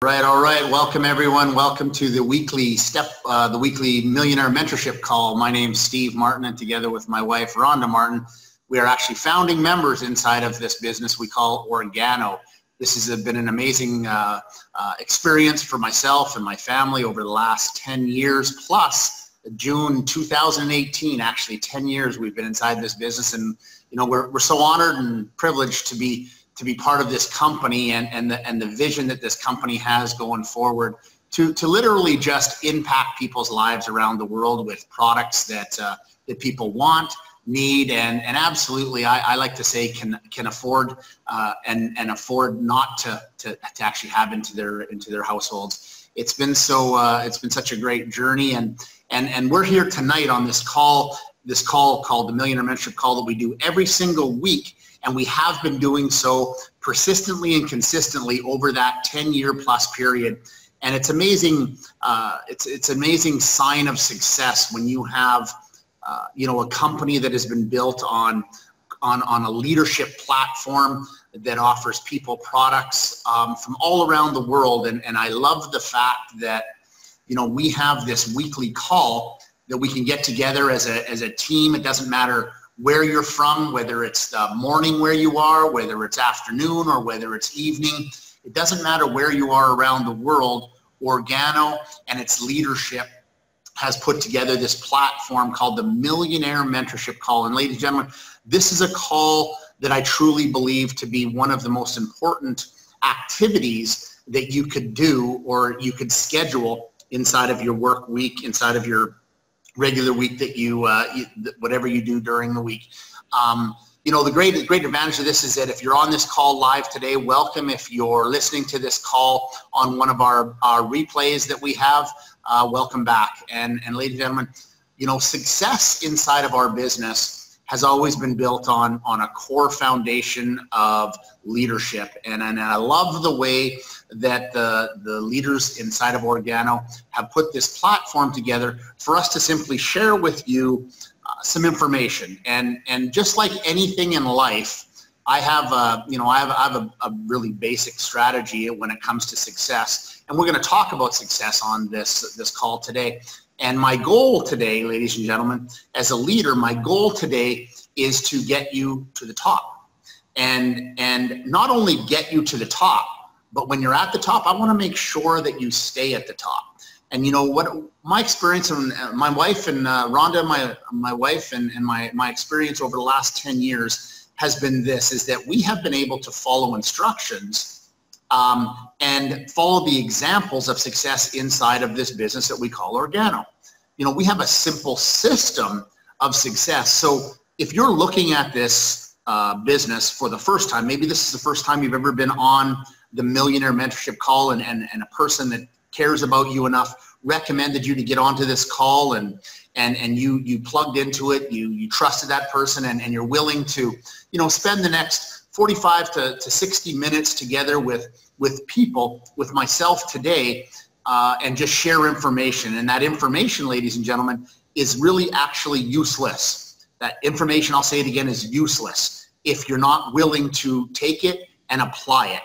All right. Welcome everyone. Welcome to the weekly Millionaire Mentorship call. My name's Steve Martin, and together with my wife, Rhonda Martin, we are actually founding members inside of this business we call Organo. This has been an amazing experience for myself and my family over the last 10 years plus. June 2018, actually 10 years we've been inside this business, and we're so honored and privileged to be part of this company and the vision that this company has going forward to literally just impact people's lives around the world with products that people want, need, and absolutely, I like to say can afford and afford not to actually have into their households. It's been such a great journey, and we're here tonight on this call called the Millionaire Mentorship call that we do every single week. And we have been doing so persistently and consistently over that 10-year plus period. And it's amazing. It's an amazing sign of success when you have, a company that has been built on a leadership platform that offers people products from all around the world. And I love the fact that, we have this weekly call that we can get together as a team. It doesn't matter where you're from, whether it's the morning where you are, whether it's afternoon, or whether it's evening. It doesn't matter where you are around the world. Organo and its leadership has put together this platform called the Millionaire Mentorship Call. And ladies and gentlemen, this is a call that I truly believe to be one of the most important activities that you could do or you could schedule inside of your work week, inside of your regular week that whatever you do during the week. The great advantage of this is that if you're on this call live today, welcome. If you're listening to this call on one of our replays that we have, welcome back. And ladies and gentlemen, success inside of our business has always been built on a core foundation of leadership. And I love the way that the leaders inside of Organo have put this platform together for us to simply share with you some information. And just like anything in life, I have a really basic strategy when it comes to success. And we're going to talk about success on this call today. And my goal today, ladies and gentlemen, as a leader, my goal today is to get you to the top. And not only get you to the top, but when you're at the top, I want to make sure that you stay at the top. And what my experience, and my wife and Rhonda, my wife and my experience over the last 10 years has been this, is that we have been able to follow instructions and follow the examples of success inside of this business that we call Organo. We have a simple system of success. So if you're looking at this business for the first time, maybe this is the first time you've ever been on the Millionaire Mentorship call, and a person that cares about you enough recommended you to get onto this call, and you plugged into it, you trusted that person, and you're willing to spend the next 45 to 60 minutes together with people, with myself today, and just share information. And that information, ladies and gentlemen, is really actually useless. That information, I'll say it again, is useless if you're not willing to take it and apply it.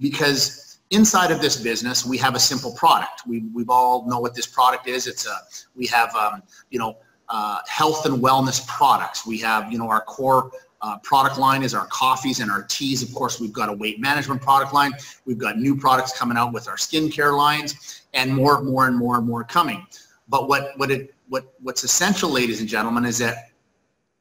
Because inside of this business, we have a simple product. We've all know what this product is. We have health and wellness products. We have our core product line is our coffees and our teas. Of course, we've got a weight management product line. We've got new products coming out with our skincare lines, and more coming. But what's essential, ladies and gentlemen, is that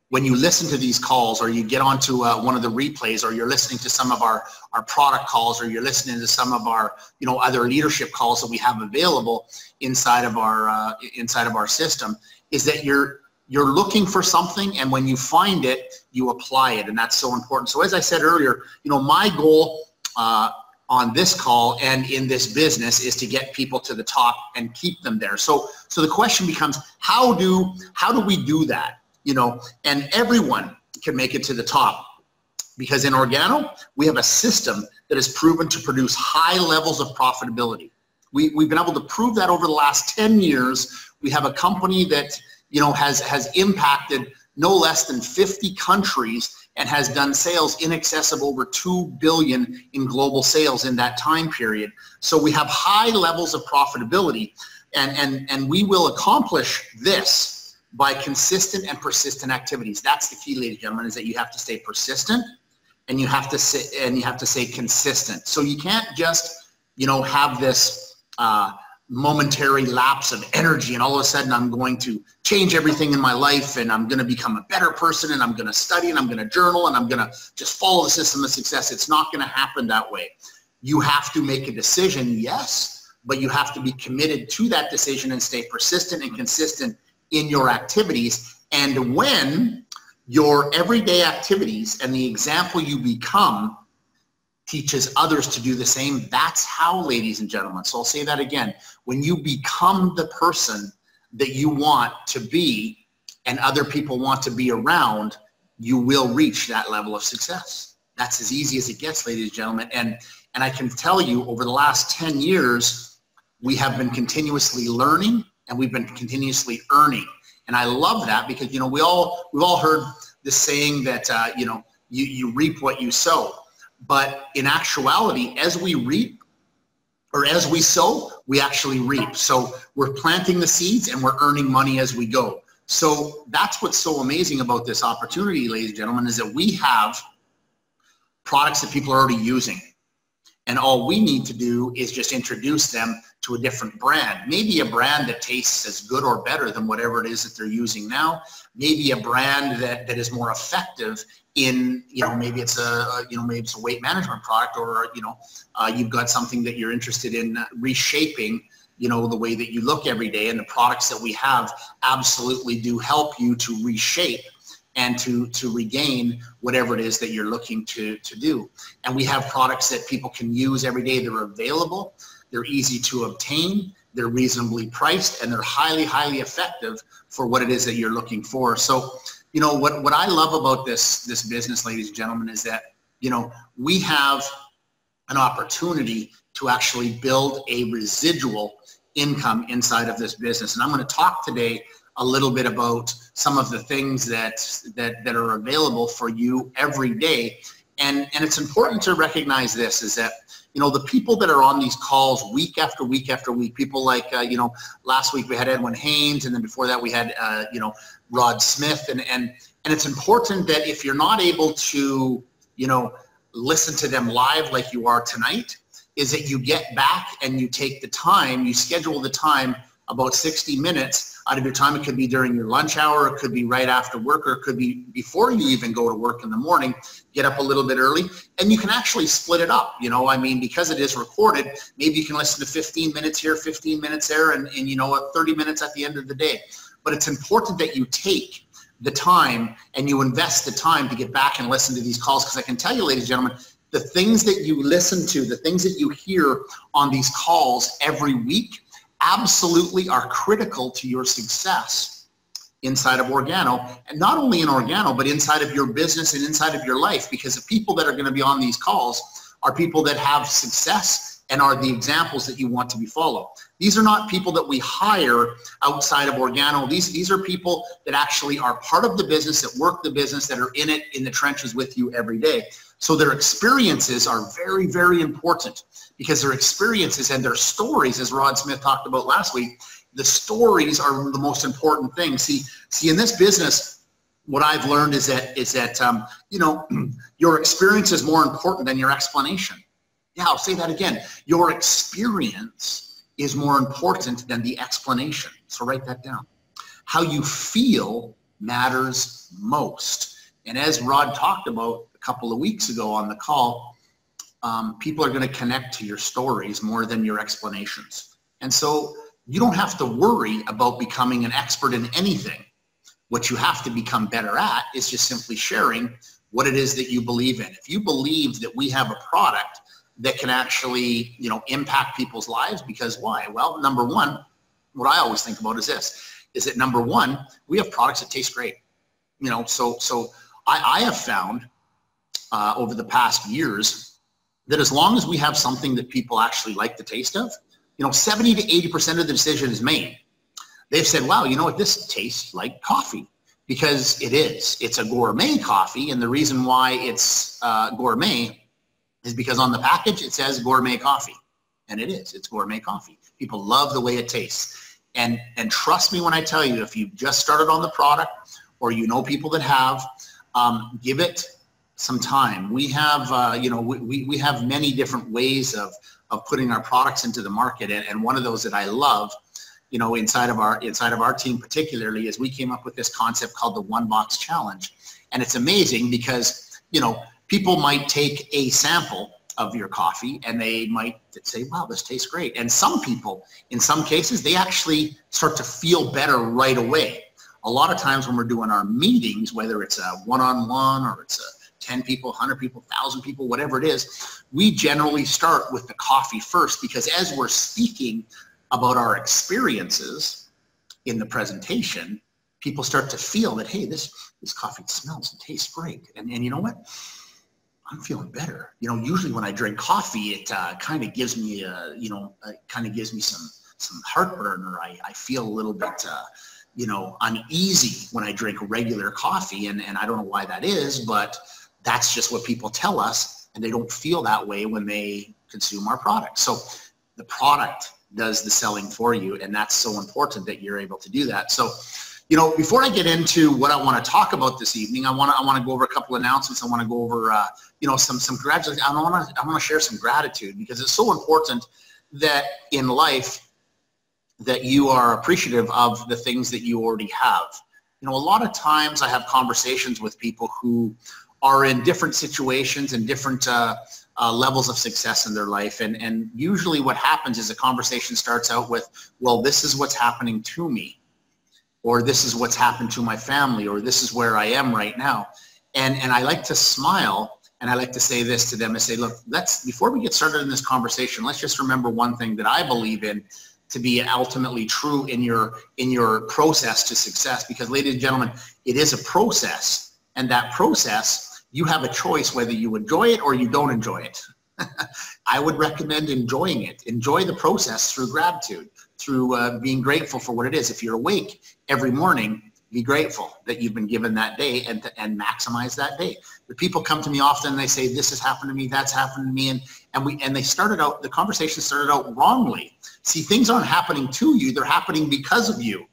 when you listen to these calls, or you get onto one of the replays, or you're listening to some of our product calls, or you're listening to some of our other leadership calls that we have available inside of our system, is that you're looking for something, and when you find it, you apply it, and that's so important. So as I said earlier, my goal on this call and in this business is to get people to the top and keep them there. So the question becomes, how do we do that? And everyone can make it to the top, because in Organo, we have a system that is proven to produce high levels of profitability. We've been able to prove that over the last 10 years. We have a company that has impacted no less than 50 countries and has done sales in excess of over $2 billion in global sales in that time period. So we have high levels of profitability, and we will accomplish this by consistent and persistent activities. That's the key, ladies and gentlemen, is that you have to stay persistent and you have to stay consistent. So you can't just, you know, have this momentary lapse of energy and all of a sudden I'm going to change everything in my life and I'm going to become a better person and I'm going to study and I'm going to journal and I'm going to just follow the system of success. It's not going to happen that way. You have to make a decision, yes, but you have to be committed to that decision and stay persistent and consistent in your activities. And when your everyday activities and the example you become teaches others to do the same, that's how, ladies and gentlemen. So I'll say that again. When you become the person that you want to be and other people want to be around, you will reach that level of success. That's as easy as it gets, ladies and gentlemen. And I can tell you, over the last 10 years, we have been continuously learning and we've been continuously earning. And I love that because, you know, we've all heard the saying that, you know, you reap what you sow. But in actuality, as we reap or as we sow, we actually reap. So we're planting the seeds and we're earning money as we go. So that's what's so amazing about this opportunity, ladies and gentlemen, is that we have products that people are already using. And all we need to do is just introduce them to a different brand. Maybe a brand that tastes as good or better than whatever it is that they're using now. Maybe a brand that is more effective in, you know, maybe it's a weight management product, or, you know, you've got something that you're interested in reshaping, you know, the way that you look every day. And the products that we have absolutely do help you to reshape and to regain whatever it is that you're looking to do. And we have products that people can use every day. They're available, they're easy to obtain, they're reasonably priced, and they're highly, highly effective for what it is that you're looking for. So, you know, what I love about this business, ladies and gentlemen, is that, you know, we have an opportunity to actually build a residual income inside of this business. And I'm going to talk today a little bit about some of the things that are available for you every day. And it's important to recognize this, is that, you know, the people that are on these calls week after week after week, people like, you know, last week we had Edwin Haynes, and then before that we had, you know, Rod Smith. And it's important that if you're not able to, you know, listen to them live like you are tonight, is that you get back and you take the time, you schedule the time, about 60 minutes out of your time. It could be during your lunch hour, it could be right after work, or it could be before you even go to work in the morning. Get up a little bit early, and you can actually split it up. You know, I mean, because it is recorded, maybe you can listen to 15 minutes here, 15 minutes there, and you know, 30 minutes at the end of the day. But it's important that you take the time and you invest the time to get back and listen to these calls, because I can tell you, ladies and gentlemen, the things that you listen to, the things that you hear on these calls every week absolutely are critical to your success inside of Organo, and not only in Organo, but inside of your business and inside of your life, because the people that are going to be on these calls are people that have success and are the examples that you want to be followed. These are not people that we hire outside of Organo. These are people that actually are part of the business, that work the business, that are in it, in the trenches with you every day. So their experiences are very, very important, because their experiences and their stories, as Rod Smith talked about last week, the stories are the most important thing. See, in this business, what I've learned is that you know, your experience is more important than your explanation. Yeah, I'll say that again. Your experience is more important than the explanation. So write that down. How you feel matters most. And as Rod talked about a couple of weeks ago on the call, people are going to connect to your stories more than your explanations. And so you don't have to worry about becoming an expert in anything. What you have to become better at is just simply sharing what it is that you believe in. If you believe that we have a product that can actually, you know, impact people's lives, because why? Well, number one, what I always think about is this, is that number one, we have products that taste great. You know, so I have found over the past years that as long as we have something that people actually like the taste of, you know, 70 to 80% of the decision is made. They've said, wow, you know what, this tastes like coffee. because it is. It's a gourmet coffee, and the reason why it's gourmet is because on the package it says gourmet coffee, and it is. It's gourmet coffee. People love the way it tastes, and trust me when I tell you, if you've just started on the product or you know people that have, give it some time. We have, we have many different ways of putting our products into the market, and one of those that I love, inside of our team particularly, is we came up with this concept called the One Box Challenge, and it's amazing because people might take a sample of your coffee and they might say, wow, this tastes great. And some people, in some cases, they actually start to feel better right away. A lot of times when we're doing our meetings, whether it's a one-on-one or it's a 10 people, 100 people, 1,000 people, whatever it is, we generally start with the coffee first, because as we're speaking about our experiences in the presentation, people start to feel that, hey, this coffee smells and tastes great. And you know what? I'm feeling better. Usually when I drink coffee, it kind of gives me, some heartburn, or I feel a little bit, uneasy when I drink regular coffee. And I don't know why that is, but that's just what people tell us, and they don't feel that way when they consume our product. So the product does the selling for you, and that's so important that you're able to do that. So, before I get into what I want to talk about this evening, I want to go over a couple announcements. I want to go over, some gratitude. I want to share some gratitude, because it's so important that in life that you are appreciative of the things that you already have. A lot of times I have conversations with people who are in different situations and different levels of success in their life. And usually what happens is a conversation starts out with, well, this is what's happening to me, or this is what's happened to my family, or this is where I am right now. And I like to smile, and I like to say this to them and say, look, before we get started in this conversation, let's just remember one thing that I believe in to be ultimately true in your process to success. Because, ladies and gentlemen, it is a process, and that process, you have a choice whether you enjoy it or you don't enjoy it. I would recommend enjoying it. Enjoy the process through gratitude, through being grateful for what it is. If you're awake every morning, be grateful that you've been given that day, and maximize that day. The people come to me often and they say, this has happened to me, that's happened to me, and the conversation started out wrongly. See, things aren't happening to you, they're happening because of you.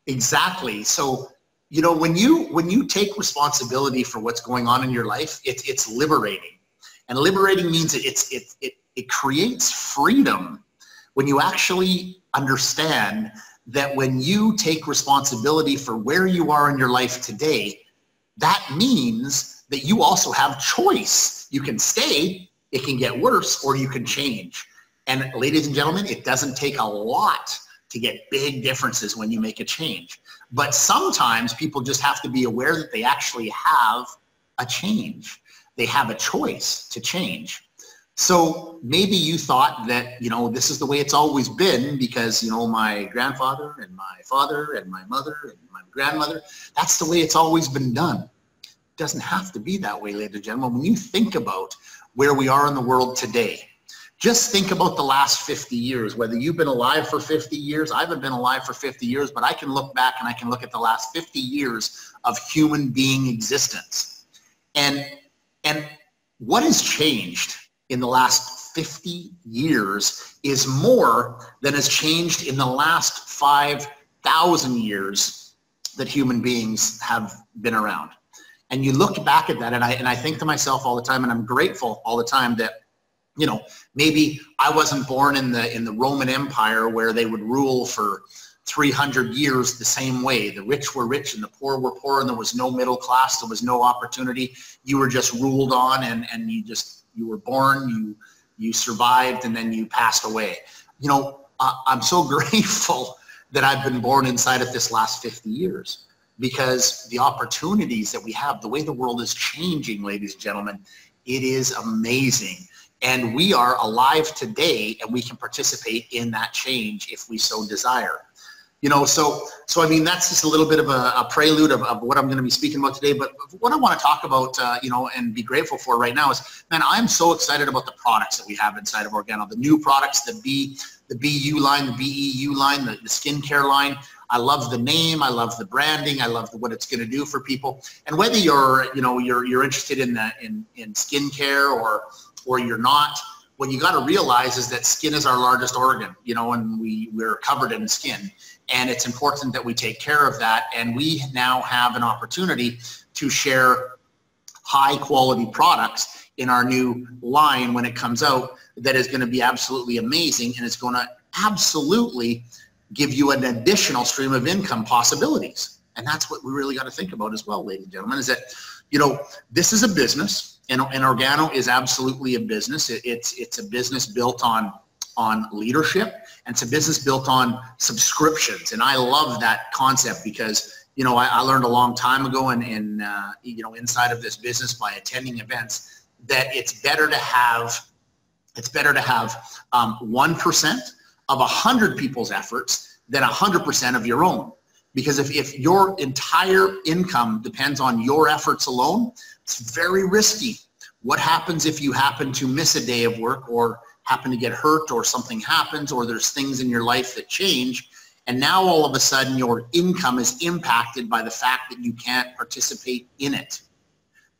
Exactly. So, when you take responsibility for what's going on in your life, it's liberating. And liberating means it creates freedom when you actually understand that when you take responsibility for where you are in your life today, that means that you also have choice. You can stay, it can get worse, or you can change. And ladies and gentlemen, it doesn't take a lot to get big differences when you make a change. But sometimes people just have to be aware that they actually have a change. They have a choice to change. So maybe you thought that, this is the way it's always been because, my grandfather and my father and my mother and my grandmother, that's the way it's always been done. It doesn't have to be that way, ladies and gentlemen. When you think about where we are in the world today, just think about the last 50 years, whether you've been alive for 50 years, I haven't been alive for 50 years, but I can look back and I can look at the last 50 years of human being existence. And what has changed in the last 50 years is more than has changed in the last 5,000 years that human beings have been around. And you look back at that, and I think to myself all the time, and I'm grateful all the time that, maybe I wasn't born in the Roman Empire where they would rule for 300 years the same way. The rich were rich and the poor were poor, and there was no middle class, there was no opportunity. You were just ruled on, and you were born, you survived, and then you passed away. I'm so grateful that I've been born inside of this last 50 years, because the opportunities that we have, the way the world is changing, ladies and gentlemen, it is amazing. And we are alive today, and we can participate in that change if we so desire. You know, so I mean, that's just a little bit of a prelude of what I'm going to be speaking about today. But what I want to talk about, you know, and be grateful for right now is, man, I'm so excited about the products that we have inside of Organo. The new products, the BU line, the BEU line, the skincare line. I love the name. I love the branding. I love what it's going to do for people. And whether you're, you know, you're interested in skincare or you're not, what you got to realize is that skin is our largest organ, you know, and we're covered in skin. And it's important that we take care of that. And we now have an opportunity to share high quality products in our new line when it comes out that is going to be absolutely amazing, and it's going to absolutely give you an additional stream of income possibilities. And that's what we really got to think about as well, ladies and gentlemen, is that, you know, this is a business, and Organo is absolutely a business. It's a business built on leadership, and it's a business built on subscriptions. And I love that concept because, you know, I learned a long time ago and you know, inside of this business by attending events, that it's better to have 1% of 100 people's efforts than 100% of your own. Because if your entire income depends on your efforts alone, it's very risky. What happens if you happen to miss a day of work, or happen to get hurt, or something happens, or there's things in your life that change, and now all of a sudden your income is impacted by the fact that you can't participate in it?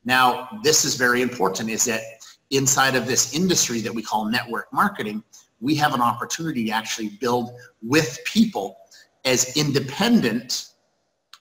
Now, this is very important, is that inside of this industry that we call network marketing, we have an opportunity to actually build with people as independent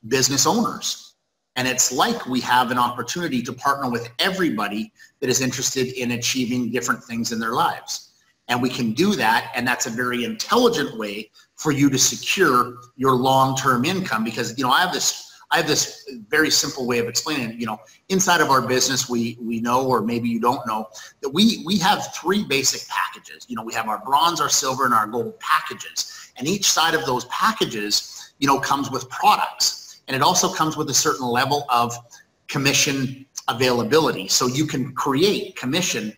business owners. And it's like we have an opportunity to partner with everybody that is interested in achieving different things in their lives. And we can do that, and that's a very intelligent way for you to secure your long-term income. Because, you know, I have this very simple way of explaining it. You know, inside of our business, we know, or maybe you don't know, that we have 3 basic packages. You know, we have our bronze, our silver, and our gold packages. And each side of those packages, you know, comes with products. And it also comes with a certain level of commission availability. So you can create commission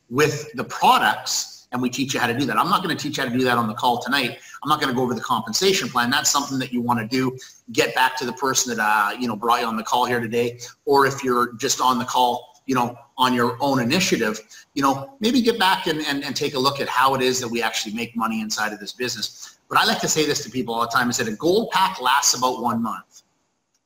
with the products, and we teach you how to do that. I'm not going to teach you how to do that on the call tonight. I'm not going to go over the compensation plan. That's something that you want to do. Get back to the person that, you know, brought you on the call here today. Or if you're just on the call, you know, on your own initiative, you know, maybe get back and take a look at how it is that we actually make money inside of this business. But I like to say this to people all the time, is that a gold pack lasts about 1 month,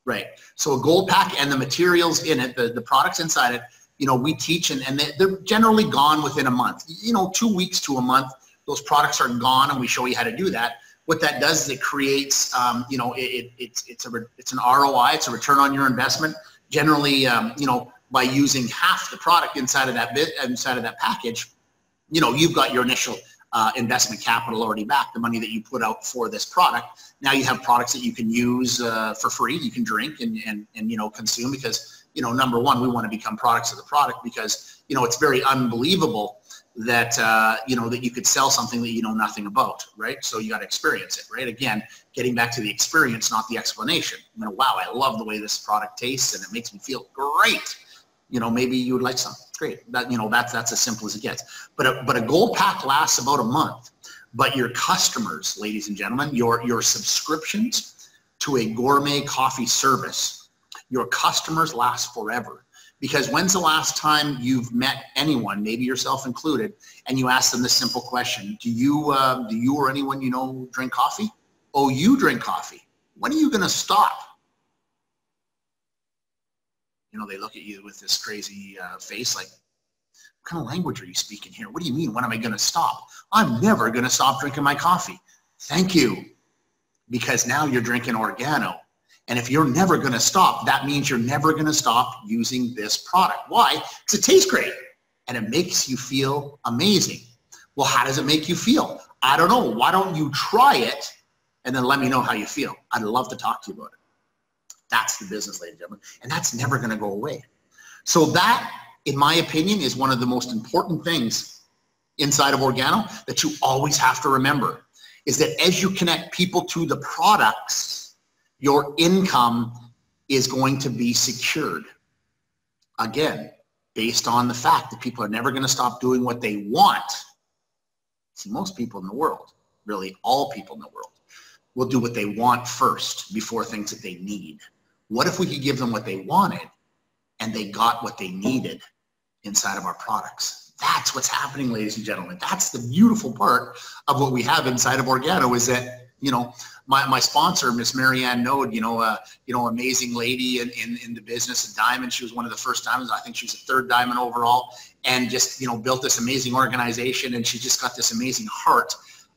right? So a gold pack and the materials in it, the products inside it, you know, we teach, and they're generally gone within a month. You know, 2 weeks to a month, those products are gone, and we show you how to do that. What that does is it creates, you know, it's an ROI, it's a return on your investment. Generally, you know, by using half the product inside of that package, you know, you've got your initial investment capital already back, the money that you put out for this product. Now you have products that you can use for free, you can drink and you know, consume, because, you know, number one, we want to become products of the product, because, you know, it's very unbelievable that, you know, that you could sell something that you know nothing about, right? So you got to experience it, right? Again, getting back to the experience, not the explanation. You know, wow, I love the way this product tastes and it makes me feel great. You know, maybe you would like some. Great. That, you know, that's as simple as it gets. But a gold pack lasts about a month. But your customers, ladies and gentlemen, your subscriptions to a gourmet coffee service, your customers last forever. Because when's the last time you've met anyone, maybe yourself included, and you ask them this simple question: do you or anyone you know drink coffee? Oh, you drink coffee. When are you going to stop? You know, they look at you with this crazy face like, what kind of language are you speaking here? What do you mean, when am I going to stop? I'm never going to stop drinking my coffee. Thank you. Because now you're drinking Organo. And if you're never going to stop, that means you're never going to stop using this product. Why? Because it tastes great and it makes you feel amazing. Well, how does it make you feel? I don't know. Why don't you try it and then let me know how you feel? I'd love to talk to you about it. That's the business, ladies and gentlemen, and that's never going to go away. So that, in my opinion, is one of the most important things inside of Organo that you always have to remember, is that as you connect people to the products, your income is going to be secured. Again, based on the fact that people are never going to stop doing what they want. See, most people in the world, really all people in the world, will do what they want first before things that they need. What if we could give them what they wanted and they got what they needed inside of our products? That's what's happening, ladies and gentlemen. That's the beautiful part of what we have inside of Organo, is that, you know, my sponsor, Miss Marianne Node, amazing lady in the business, a diamond. She was one of the first diamonds. I think she was a third diamond overall, and just, you know, built this amazing organization, and she just got this amazing heart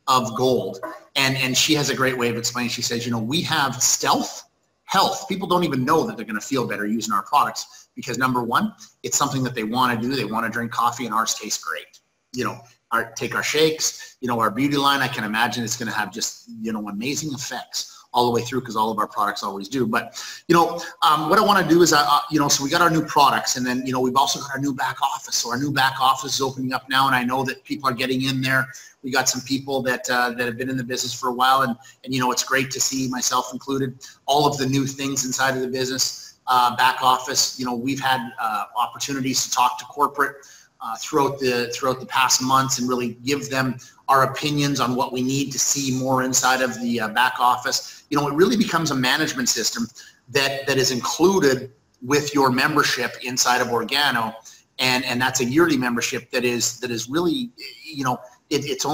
of gold. And she has a great way of explaining. She says, you know, we have stealth health. People don't even know that they're going to feel better using our products because, number one, it's something that they want to do. They want to drink coffee, and ours tastes great. You know, take our shakes, you know, our beauty line, I can imagine it's going to have just, you know, amazing effects all the way through, because all of our products always do. But, you know, what I want to do is, you know, so we got our new products, and then, you know, we've also got our new back office. So our new back office is opening up now, and I know that people are getting in there. We got some people that have been in the business for a while, and you know, it's great to see, myself included, all of the new things inside of the business. Back office, you know, we've had opportunities to talk to corporate throughout the past months and really give them our opinions on what we need to see more inside of the back office. You know, it really becomes a management system that is included with your membership inside of Organo, and that's a yearly membership that is really, you know, it's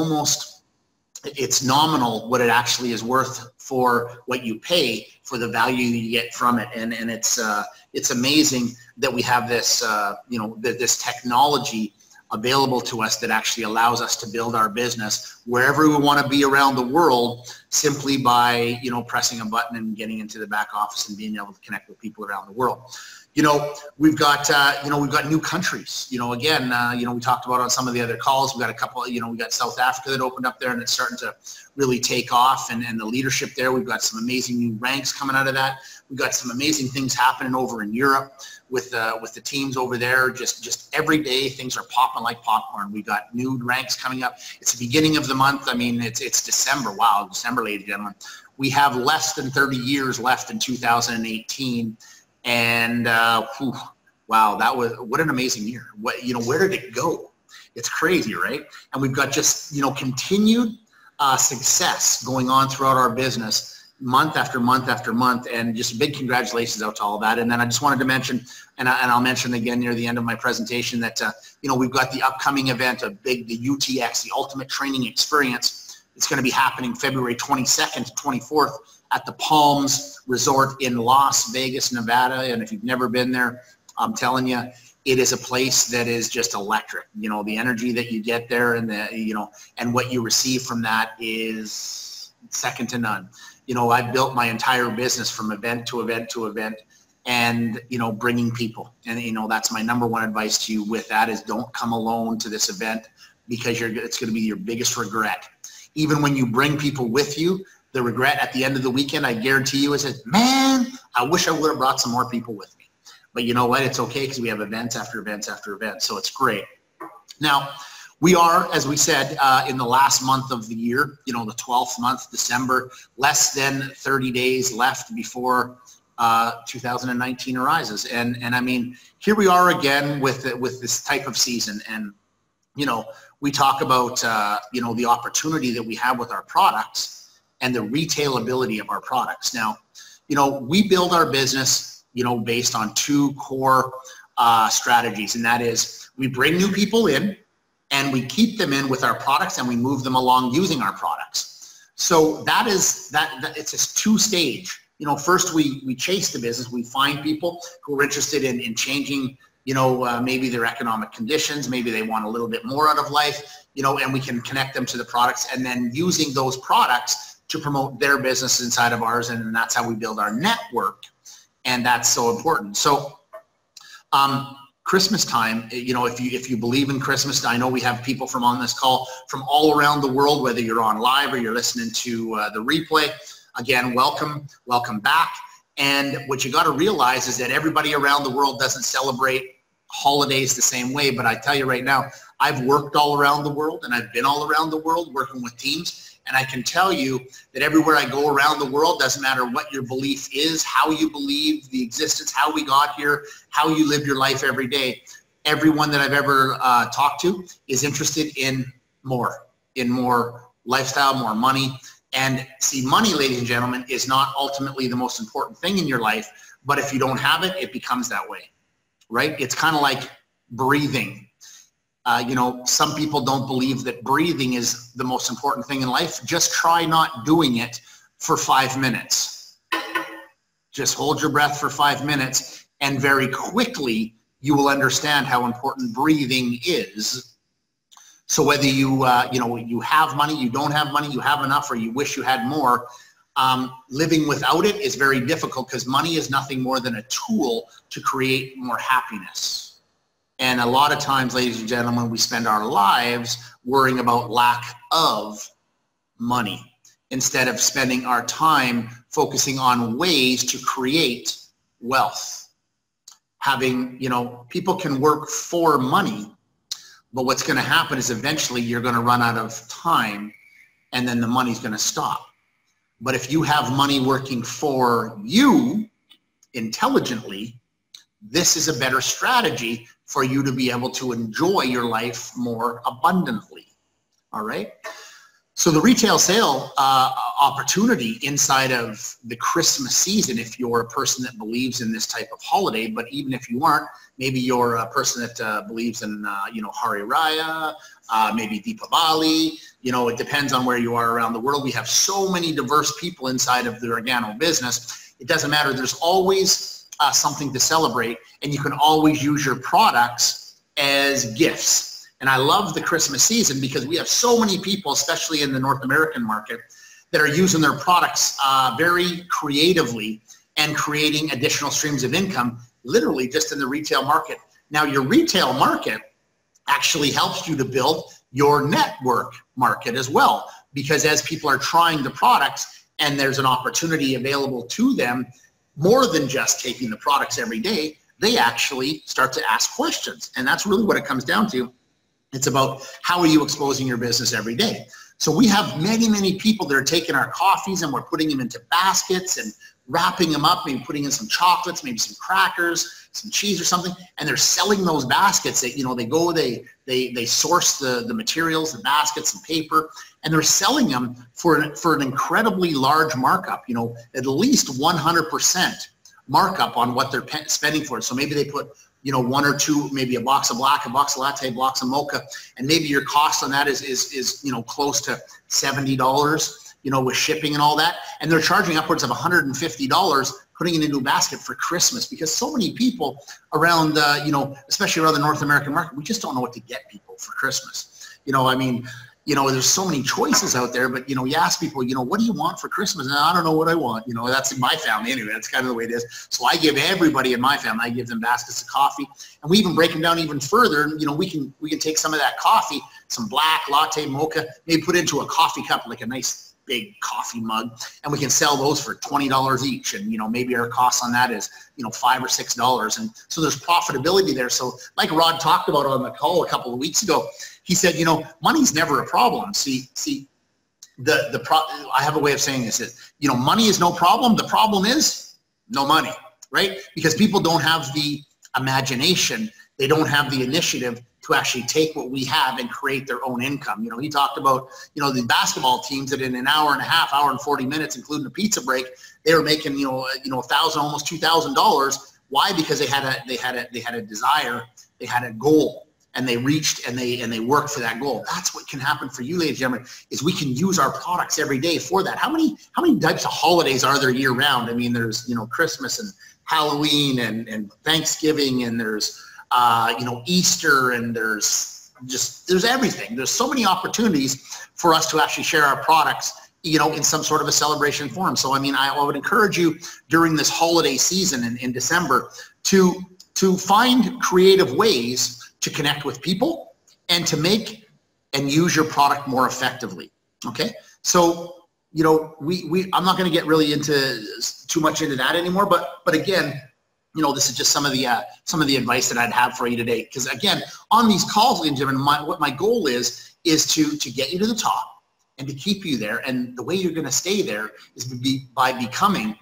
nominal what it actually is worth for what you pay for the value you get from it. And it's amazing that we have this, you know, this technology available to us that actually allows us to build our business wherever we want to be around the world, simply by, you know, pressing a button and getting into the back office and being able to connect with people around the world. You know, we've got new countries. You know, again, you know, we talked about on some of the other calls, we got a couple, you know, we got South Africa that opened up there, and it's starting to really take off, and the leadership there, we've got some amazing new ranks coming out of that. We've got some amazing things happening over in Europe with the teams over there. Just every day things are popping like popcorn. We got new ranks coming up. It's the beginning of the month. I mean, it's December. Wow, December, ladies and gentlemen. We have less than 30 years left in 2018. And wow, what an amazing year. What, you know, where did it go? It's crazy, right? And we've got just, you know, continued success going on throughout our business, month after month after month, and just big congratulations out to all that. And then I just wanted to mention, and I'll mention again near the end of my presentation, that you know, we've got the upcoming event of the UTX, the Ultimate Training Experience. It's going to be happening February 22nd to 24th at the Palms Resort in Las Vegas, Nevada. And if you've never been there, I'm telling you, it is a place that is just electric. You know, the energy that you get there, and and what you receive from that is second to none. You know, I've built my entire business from event to event to event, and, you know, bringing people. And, you know, that's my number one advice to you with that, is don't come alone to this event, because it's going to be your biggest regret. Even when you bring people with you, the regret at the end of the weekend, I guarantee you, is that, man, I wish I would have brought some more people with me. But you know what? It's okay, because we have events after events after events. So it's great. Now, we are, as we said, in the last month of the year, you know, the 12th month, December, less than 30 days left before 2019 arises. And I mean, here we are again with this type of season. And, you know, we talk about, you know, the opportunity that we have with our products and the retailability of our products. Now, you know, we build our business, you know, based on two core strategies, and that is, we bring new people in, and we keep them in with our products, and we move them along using our products. So that it's a two-stage. You know, first we chase the business. We find people who are interested in changing, you know, maybe their economic conditions, maybe they want a little bit more out of life, you know, and we can connect them to the products, and then using those products to promote their business inside of ours, and that's how we build our network, and that's so important. So Christmas time, you know, if you believe in Christmas, I know we have people from on this call from all around the world, whether you're on live or you're listening to the replay. Again, welcome back. And what you got to realize is that everybody around the world doesn't celebrate holidays the same way. But I tell you right now, I've worked all around the world, and I've been all around the world working with teams. And I can tell you that everywhere I go around the world, doesn't matter what your belief is, how you believe the existence, how we got here, how you live your life every day, everyone that I've ever talked to is interested in more lifestyle, more money, And see, money, ladies and gentlemen, is not ultimately the most important thing in your life, but if you don't have it, it becomes that way, right? It's kind of like breathing. You know, some people don't believe that breathing is the most important thing in life. Just try not doing it for 5 minutes. Just hold your breath for 5 minutes, and very quickly you will understand how important breathing is. So whether you, you know, you have money, you don't have money, you have enough, or you wish you had more, living without it is very difficult, because money is nothing more than a tool to create more happiness. And a lot of times, ladies and gentlemen, we spend our lives worrying about lack of money instead of spending our time focusing on ways to create wealth. Having, you know, people can work for money, but what's going to happen is eventually you're going to run out of time, and then the money's going to stop. But if you have money working for you intelligently, this is a better strategy for you to be able to enjoy your life more abundantly. All right. So the retail sale opportunity inside of the Christmas season, if you're a person that believes in this type of holiday, but even if you aren't, maybe you're a person that believes in, you know, Hari Raya, maybe Deepavali, you know, it depends on where you are around the world. We have so many diverse people inside of the Organo business. It doesn't matter. There's always something to celebrate, and you can always use your products as gifts. And I love the Christmas season because we have so many people, especially in the North American market, that are using their products very creatively and creating additional streams of income, literally just in the retail market. Now, your retail market actually helps you to build your network market as well, because as people are trying the products and there's an opportunity available to them, more than just taking the products every day, they actually start to ask questions. And that's really what it comes down to. It's about how are you exposing your business every day. So we have many, many people that are taking our coffees and we're putting them into baskets and wrapping them up, maybe putting in some chocolates, maybe some crackers, some cheese or something, and they're selling those baskets. That, you know, they go, they source the materials, the baskets and paper, and they're selling them for an incredibly large markup, you know, at least 100% markup on what they're spending for it. So maybe they put, you know, one or two, maybe a box of black, a box of latte, a box of mocha, and maybe your cost on that is you know, close to $70, you know, with shipping and all that, and they're charging upwards of $150 putting it into a basket for Christmas, because so many people around, you know, especially around the North American market, we just don't know what to get people for Christmas. You know, I mean, you know, there's so many choices out there, but, you know, you ask people, you know, what do you want for Christmas? And I don't know what I want. You know, that's in my family anyway. That's kind of the way it is. So I give everybody in my family, I give them baskets of coffee, and we even break them down even further. You know, we can take some of that coffee, some black, latte, mocha, maybe put into a coffee cup, like a nice big coffee mug, and we can sell those for $20 each. And, you know, maybe our cost on that is, you know, $5 or $6. And so there's profitability there. So like Rod talked about on the call a couple of weeks ago, he said, you know, money's never a problem. See, I have a way of saying this, is, you know, money is no problem. The problem is no money, right? Because people don't have the imagination. They don't have the initiative to actually take what we have and create their own income. You know, he talked about, you know, the basketball teams that in an hour and a half, hour and 40 minutes, including a pizza break, they were making, you know, $1,000, almost $2,000. Why? Because they had a desire, they had a goal, and they reached and they worked for that goal. That's what can happen for you, ladies and gentlemen, is we can use our products every day for that. How many types of holidays are there year round? I mean, there's, you know, Christmas and Halloween and Thanksgiving, and there's you know, Easter, and there's everything. There's so many opportunities for us to actually share our products, you know, in some sort of a celebration form. So, I mean, I would encourage you during this holiday season in December to find creative ways to connect with people and to make and use your product more effectively. Okay. So, you know, I'm not going to get really too much into that anymore, but again, you know, this is just some of the advice that I'd have for you today. Because again, on these calls, ladies and gentlemen, what my goal is to get you to the top and to keep you there. And the way you're going to stay there is by becoming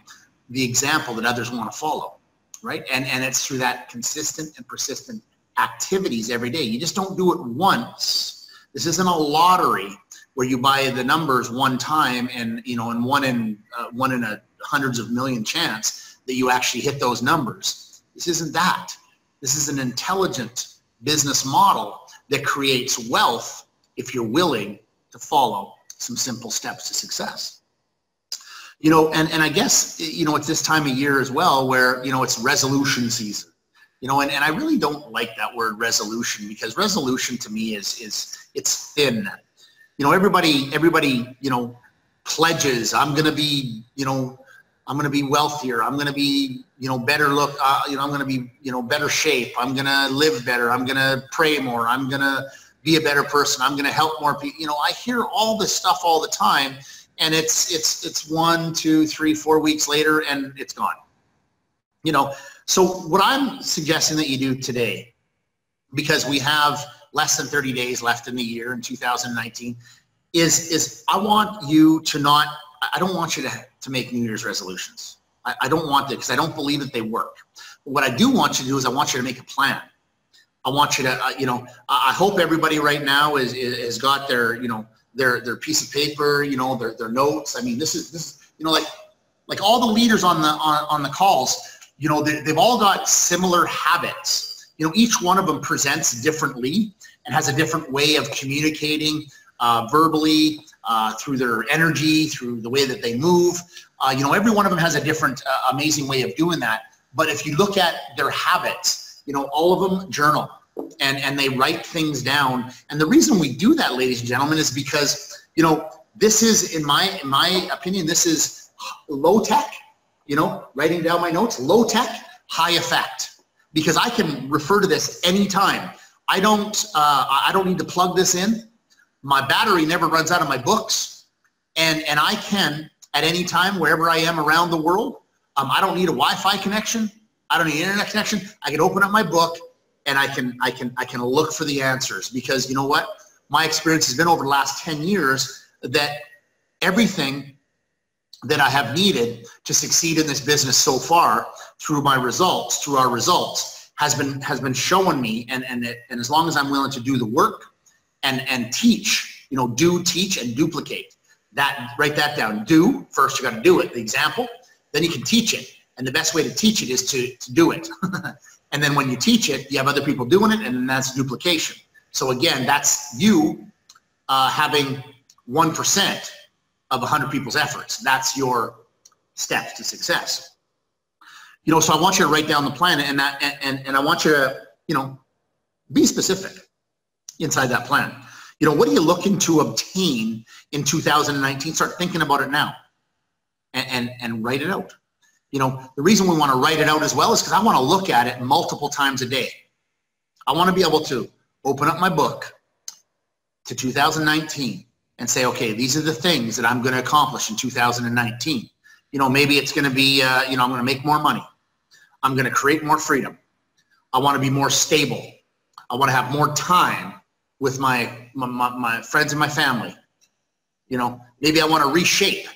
the example that others want to follow, right? And it's through that consistent and persistent activities every day. You just don't do it once. This isn't a lottery. where you buy the numbers one time and, you know, and one in a hundreds of million chance that you actually hit those numbers. This isn't that. This is an intelligent business model that creates wealth if you're willing to follow some simple steps to success. You know, and I guess, you know, it's this time of year as well where, you know, it's resolution season. You know, and I really don't like that word resolution, because resolution to me it's thin. You know, everybody, you know, pledges, I'm going to be, you know, I'm going to be wealthier. I'm going to be, you know, better look, you know, I'm going to be, you know, better shape. I'm going to live better. I'm going to pray more. I'm going to be a better person. I'm going to help more people. You know, I hear all this stuff all the time, and it's 1, 2, 3, 4 weeks later and it's gone. You know, so what I'm suggesting that you do today, because we have less than 30 days left in the year in 2019, is I want you to not, I don't want you to make New Year's resolutions. I don't want that, because I don't believe that they work. But what I do want you to do is I want you to make a plan. I want you to, you know, I hope everybody right now is got their, you know, their piece of paper, you know, their notes. I mean, this is, you know, like all the leaders on the calls, you know, they've all got similar habits. You know, each one of them presents differently and has a different way of communicating verbally, through their energy, through the way that they move. You know, every one of them has a different, amazing way of doing that. But if you look at their habits, you know, all of them journal and they write things down. And the reason we do that, ladies and gentlemen, is because, you know, this is, in my opinion, this is low tech. You know, writing down my notes, low tech, high effect, because I can refer to this anytime. I don't need to plug this in. My battery never runs out of my books, and I can at any time, wherever I am around the world. I don't need a Wi-Fi connection. I don't need an internet connection. I can open up my book and I can look for the answers, because you know what? My experience has been over the last 10 years that everything that I have needed to succeed in this business so far through our results has been showing me, and as long as I'm willing to do the work and teach, you know, do, teach, and duplicate. That, write that down. Do, first you got to do it, the example, then you can teach it. And the best way to teach it is to do it. And then when you teach it, you have other people doing it, and then that's duplication. So again, that's you having 1% of 100 people's efforts. That's your steps to success. You know, so I want you to write down the plan, and I want you to, you know, be specific inside that plan. You know, what are you looking to obtain in 2019? Start thinking about it now and write it out. You know, the reason we want to write it out as well is because I want to look at it multiple times a day. I want to be able to open up my book to 2019 and say, okay, these are the things that I'm going to accomplish in 2019. You know, maybe it's going to be, you know, I'm going to make more money. I'm going to create more freedom. I want to be more stable. I want to have more time with my friends and my family. You know, maybe I want to reshape,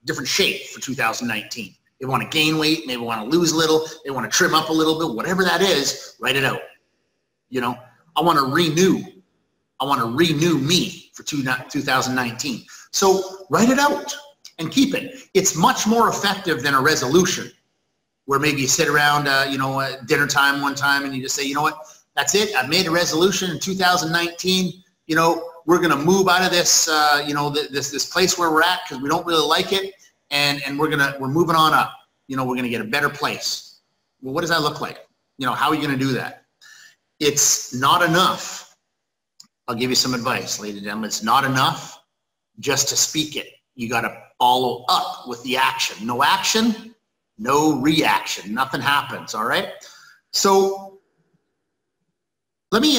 different shape for 2019. They want to gain weight, maybe want to lose a little, they want to trim up a little bit, whatever that is, write it out. You know, I want to renew. I want to renew me for 2019. So write it out and keep it. It's much more effective than a resolution where maybe you sit around, you know, at dinner time one time and you just say, you know what, that's it. I made a resolution in 2019. You know, we're going to move out of this, you know, this place where we're at because we don't really like it, and we're moving on up. You know, we're going to get a better place. Well, what does that look like? You know, how are you going to do that? It's not enough. I'll give you some advice, ladies and gentlemen. It's not enough just to speak it. You got to follow up with the action. No action, no reaction. Nothing happens. All right. So let me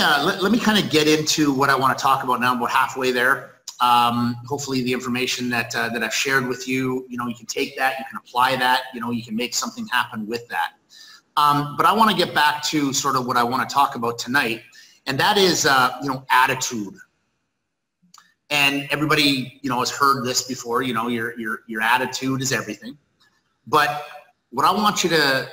kind of get into what I want to talk about now. I'm about halfway there. Hopefully the information that I've shared with you, you know, you can take that, you can apply that, you know, you can make something happen with that. But I want to get back to sort of what I want to talk about tonight. And that is, you know, attitude. And everybody, you know, has heard this before. You know, your attitude is everything. But what I want you to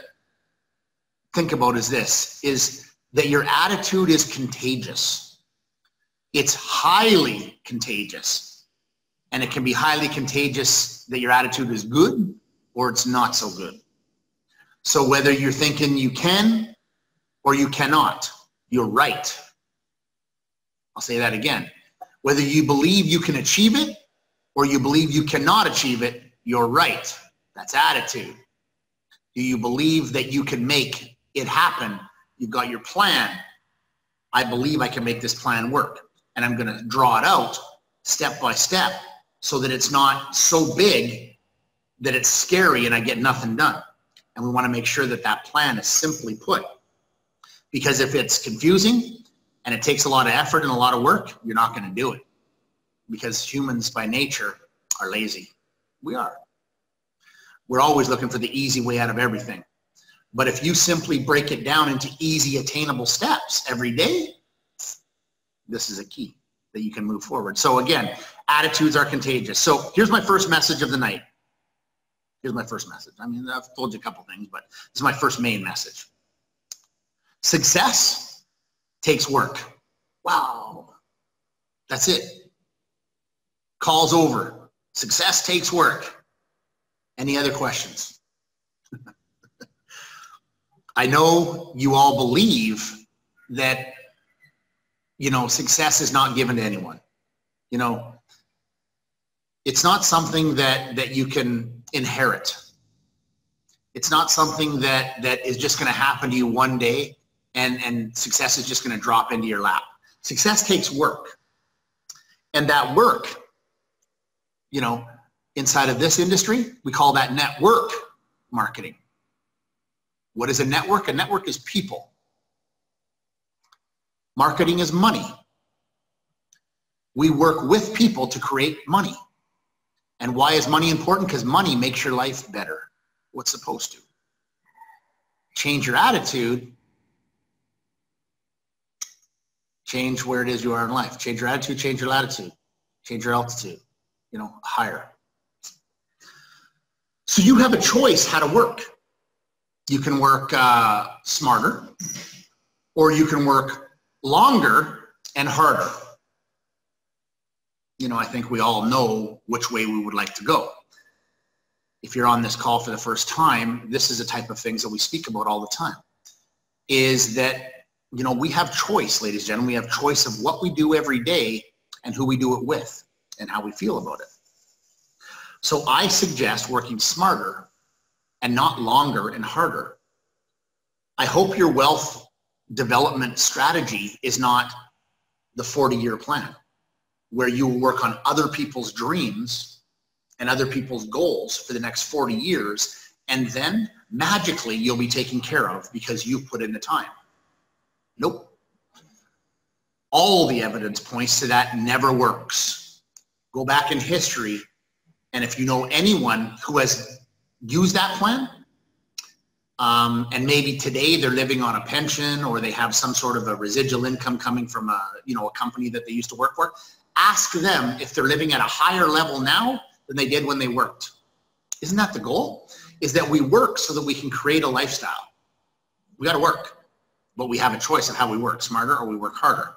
think about is this: is that your attitude is contagious. It's highly contagious. And it can be highly contagious that your attitude is good or it's not so good. So whether you're thinking you can or you cannot, you're right. I'll say that again. Whether you believe you can achieve it or you believe you cannot achieve it, you're right. That's attitude. Do you believe that you can make it happen? You've got your plan. I believe I can make this plan work. And I'm going to draw it out step by step so that it's not so big that it's scary and I get nothing done. And we want to make sure that that plan is simply put. Because if it's confusing and it takes a lot of effort and a lot of work, you're not going to do it. Because humans by nature are lazy. We are. We're always looking for the easy way out of everything. But if you simply break it down into easy attainable steps every day, this is a key that you can move forward. So again, attitudes are contagious. So here's my first message of the night. Here's my first message. I mean, I've told you a couple things, but this is my first main message. Success takes work. Wow. That's it. Call's over. Success takes work. Any other questions? I know you all believe that, you know, success is not given to anyone. You know, it's not something that you can inherit. It's not something that is just going to happen to you one day and success is just going to drop into your lap. Success takes work. And that work, you know, inside of this industry, we call that network marketing. What is a network? A network is people. Marketing is money. We work with people to create money. And why is money important? Because money makes your life better. What's supposed to? Change your attitude. Change where it is you are in life. Change your attitude, change your latitude, change your altitude, you know, higher. So you have a choice how to work. You can work smarter, or you can work longer and harder. You know, I think we all know which way we would like to go. If you're on this call for the first time, this is the type of things that we speak about all the time, is that, you know, we have choice, ladies and gentlemen. We have choice of what we do every day and who we do it with and how we feel about it. So I suggest working smarter and not longer and harder. I hope your wealth development strategy is not the 40-year plan where you will work on other people's dreams and other people's goals for the next 40 years, and then magically you'll be taken care of because you've put in the time. Nope. All the evidence points to that never works. Go back in history, and if you know anyone who has used that plan, and maybe today they're living on a pension or they have some sort of a residual income coming from a company that they used to work for, ask them if they're living at a higher level now than they did when they worked. Isn't that the goal? Is that we work so that we can create a lifestyle. We got to work, but we have a choice of how we work, smarter or we work harder.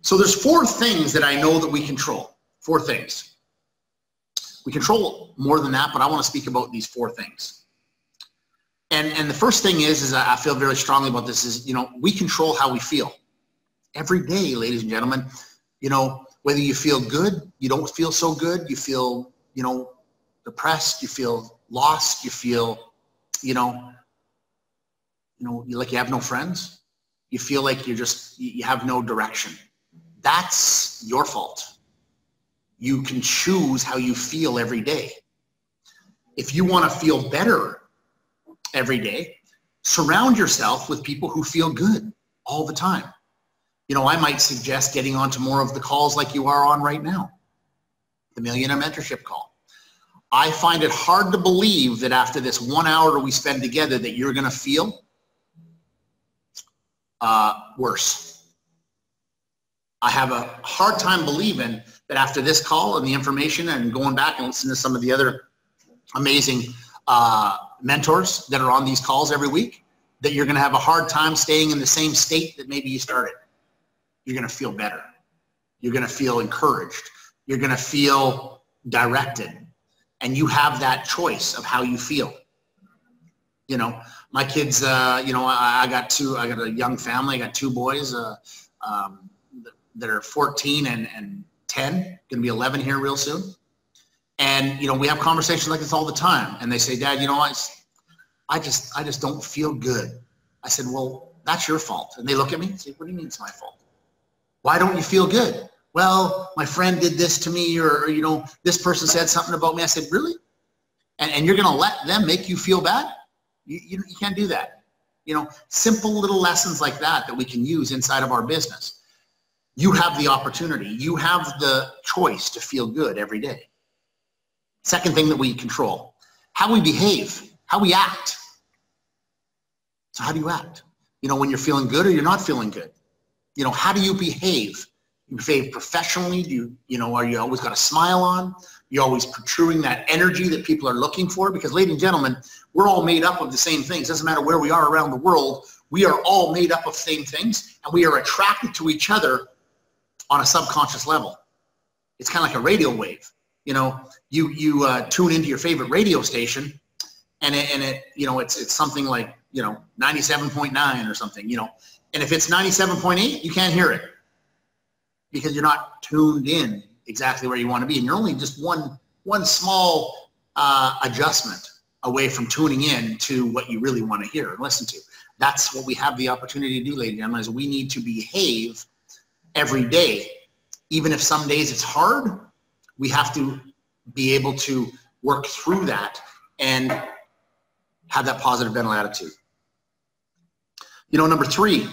So there's 4 things that I know that we control. 4 things. We control more than that, but I want to speak about these 4 things. And the first thing is I feel very strongly about this is, you know, we control how we feel. Every day, ladies and gentlemen, you know, whether you feel good, you don't feel so good, you feel, you know, depressed, you feel lost, you feel, you know, like you have no friends, you feel like you have no direction. That's your fault. You can choose how you feel every day. If you want to feel better every day, surround yourself with people who feel good all the time. You know, I might suggest getting onto more of the calls like you are on right now, the Millionaire Mentorship call. I find it hard to believe that after this 1 hour we spend together that you're going to feel worse. I have a hard time believing that after this call and the information and going back and listening to some of the other amazing mentors that are on these calls every week, that you're going to have a hard time staying in the same state that maybe you started. you're going to feel better. You're going to feel encouraged. You're going to feel directed. And you have that choice of how you feel. You know, my kids, you know, I got a young family. I got two boys that are 14 and 10, going to be 11 here real soon. And, you know, we have conversations like this all the time. And they say, Dad, you know, I just don't feel good. I said, well, that's your fault. And they look at me and say, what do you mean it's my fault? Why don't you feel good? Well, my friend did this to me, or you know, this person said something about me. I said, really? And you're going to let them make you feel bad? You can't do that. You know, simple little lessons like that we can use inside of our business. You have the opportunity. You have the choice to feel good every day. Second thing that we control, how we behave, how we act. So how do you act? You know, when you're feeling good or you're not feeling good? You know, how do you behave? You behave professionally? You know, are you always got a smile on? You're always protruding that energy that people are looking for? Because, ladies and gentlemen, we're all made up of the same things. Doesn't matter where we are around the world. We are all made up of the same things, and we are attracted to each other on a subconscious level. It's kind of like a radio wave. You know, you tune into your favorite radio station, and it you know, it's something like, you know, 97.9 or something, you know. And if it's 97.8, you can't hear it because you're not tuned in exactly where you want to be. And you're only just one small adjustment away from tuning in to what you really want to hear and listen to. That's what we have the opportunity to do, ladies and gentlemen, is we need to behave every day. Even if some days it's hard, we have to be able to work through that and have that positive mental attitude. You know, number 3,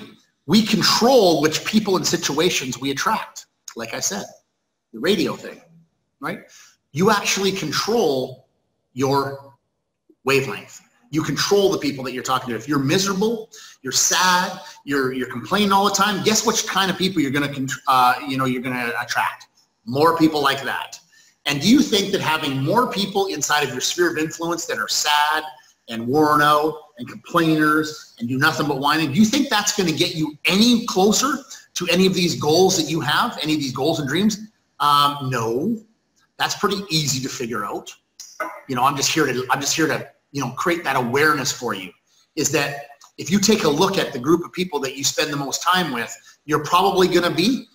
we control which people and situations we attract. Like I said, the radio thing, right? You actually control your wavelength. You control the people that you're talking to. If you're miserable, you're sad, you're complaining all the time, guess which kind of people you're going to, you know, you're going to attract? More people like that. And do you think that having more people inside of your sphere of influence that are sad and worn out and complainers and do nothing but whining, do you think that's going to get you any closer to any of these goals that you have, any of these goals and dreams? No, that's pretty easy to figure out. You know, I'm just here to, you know, create that awareness for you, is that if you take a look at the group of people that you spend the most time with, you're probably going to be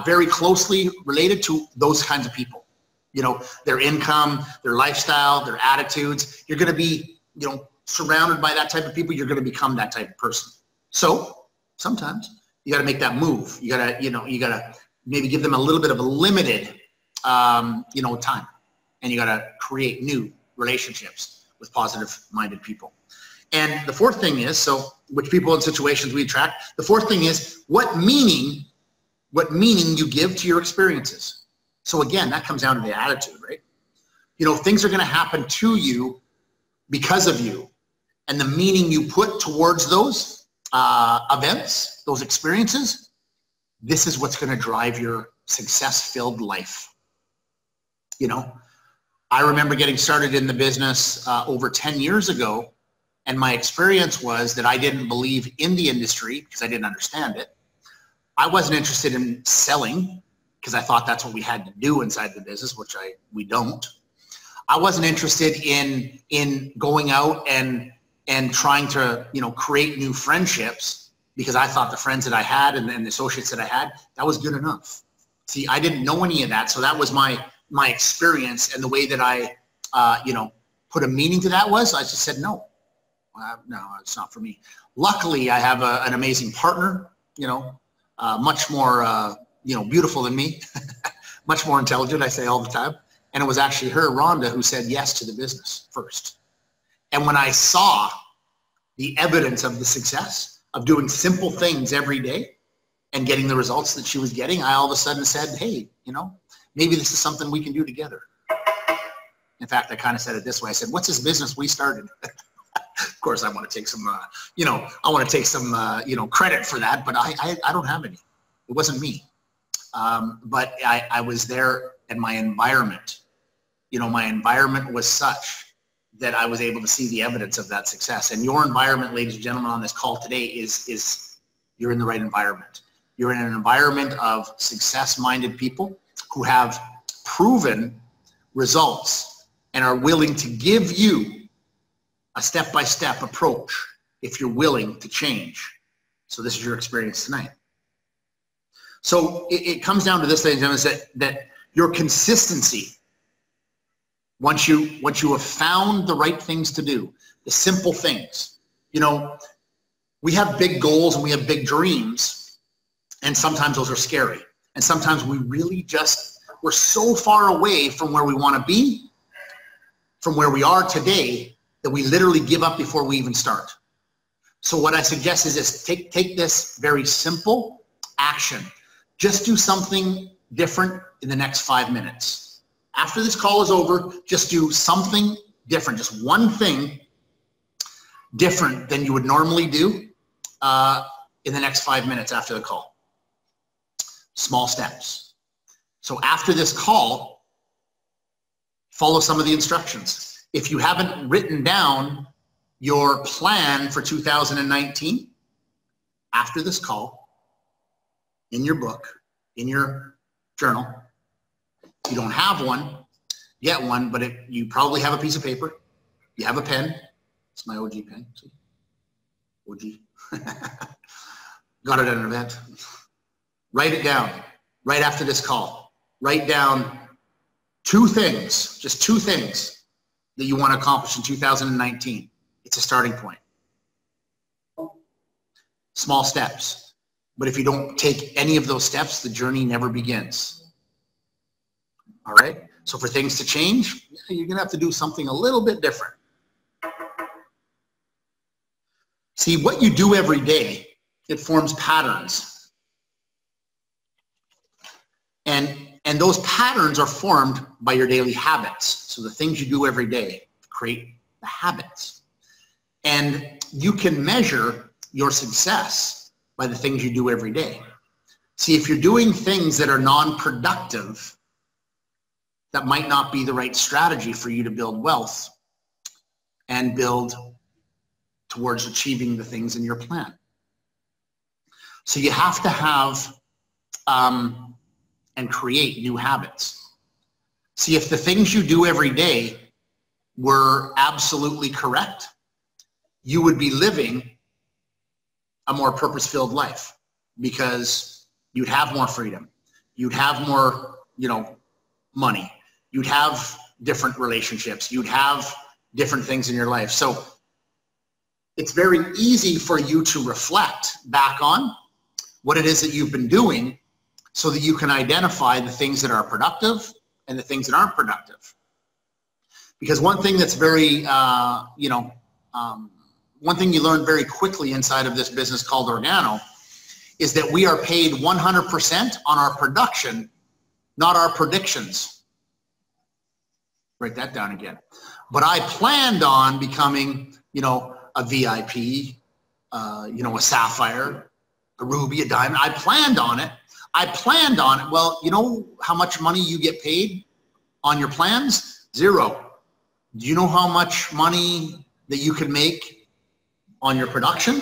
very closely related to those kinds of people. You know, their income, their lifestyle, their attitudes. You're going to be, you know, surrounded by that type of people. You're going to become that type of person. So sometimes you got to make that move. You got to, you know, you got to maybe give them a little bit of a limited, you know, time, and you got to create new relationships with positive-minded people. And the fourth thing is, so which people and situations we attract. The fourth thing is what meaning you give to your experiences. So again, that comes down to the attitude, right? You know, things are going to happen to you because of you, and the meaning you put towards those events, those experiences, this is what's going to drive your success-filled life. You know, I remember getting started in the business over 10 years ago, and my experience was that I didn't believe in the industry because I didn't understand it. I wasn't interested in selling because I thought that's what we had to do inside the business, which we don't. I wasn't interested in going out and trying to, you know, create new friendships because I thought the friends that I had and the associates that I had, that was good enough. See, I didn't know any of that, so that was my experience, and the way that I, you know, put a meaning to that was I just said no. No, it's not for me. Luckily, I have an amazing partner, you know, much more, you know, beautiful than me, much more intelligent, I say all the time. And it was actually her, Rhonda, who said yes to the business first. And when I saw the evidence of the success of doing simple things every day and getting the results that she was getting, I all of a sudden said, hey, you know, maybe this is something we can do together. In fact, I kind of said it this way. I said, what's this business we started? Of course, I want to take some, you know, I want to take some, you know, credit for that, but I don't have any. It wasn't me. But I was there, and my environment, you know, my environment was such that I was able to see the evidence of that success. And your environment, ladies and gentlemen, on this call today is you're in the right environment. You're in an environment of success-minded people who have proven results and are willing to give you a step-by-step approach if you're willing to change. So this is your experience tonight. So it comes down to this, ladies and gentlemen, that your consistency, once you have found the right things to do, the simple things, you know, we have big goals and we have big dreams, and sometimes those are scary. And sometimes we really we're so far away from where we want to be, from where we are today, that we literally give up before we even start. So what I suggest is this: take this very simple action. Just do something different in the next 5 minutes. After this call is over, just do something different, just one thing different than you would normally do in the next 5 minutes after the call. Small steps. So after this call, follow some of the instructions. If you haven't written down your plan for 2019, after this call, in your book, in your journal, if you don't have one, get one, but you probably have a piece of paper, you have a pen. It's my OG pen. See? OG. Got it at an event. Write it down right after this call. Write down 2 things, just 2 things that you want to accomplish in 2019. It's a starting point. Small steps. But if you don't take any of those steps, the journey never begins. All right? So for things to change, you're going to have to do something a little bit different. See, what you do every day, it forms patterns. And those patterns are formed by your daily habits. So the things you do every day create the habits. And you can measure your success by the things you do every day. See, if you're doing things that are non-productive, that might not be the right strategy for you to build wealth and build towards achieving the things in your plan. So you have to have and create new habits. See, if the things you do every day were absolutely correct, you would be living a more purpose-filled life, because you'd have more freedom. You'd have more, money. You'd have different relationships. You'd have different things in your life. So it's very easy for you to reflect back on what it is that you've been doing so that you can identify the things that are productive and the things that aren't productive. Because one thing that's very, one thing you learn very quickly inside of this business called Organo is that we are paid 100% on our production, not our predictions. Write that down again. But I planned on becoming, a VIP, a sapphire, a ruby, a diamond. I planned on it. Well, you know how much money you get paid on your plans? 0. Do you know how much money that you can make on your production?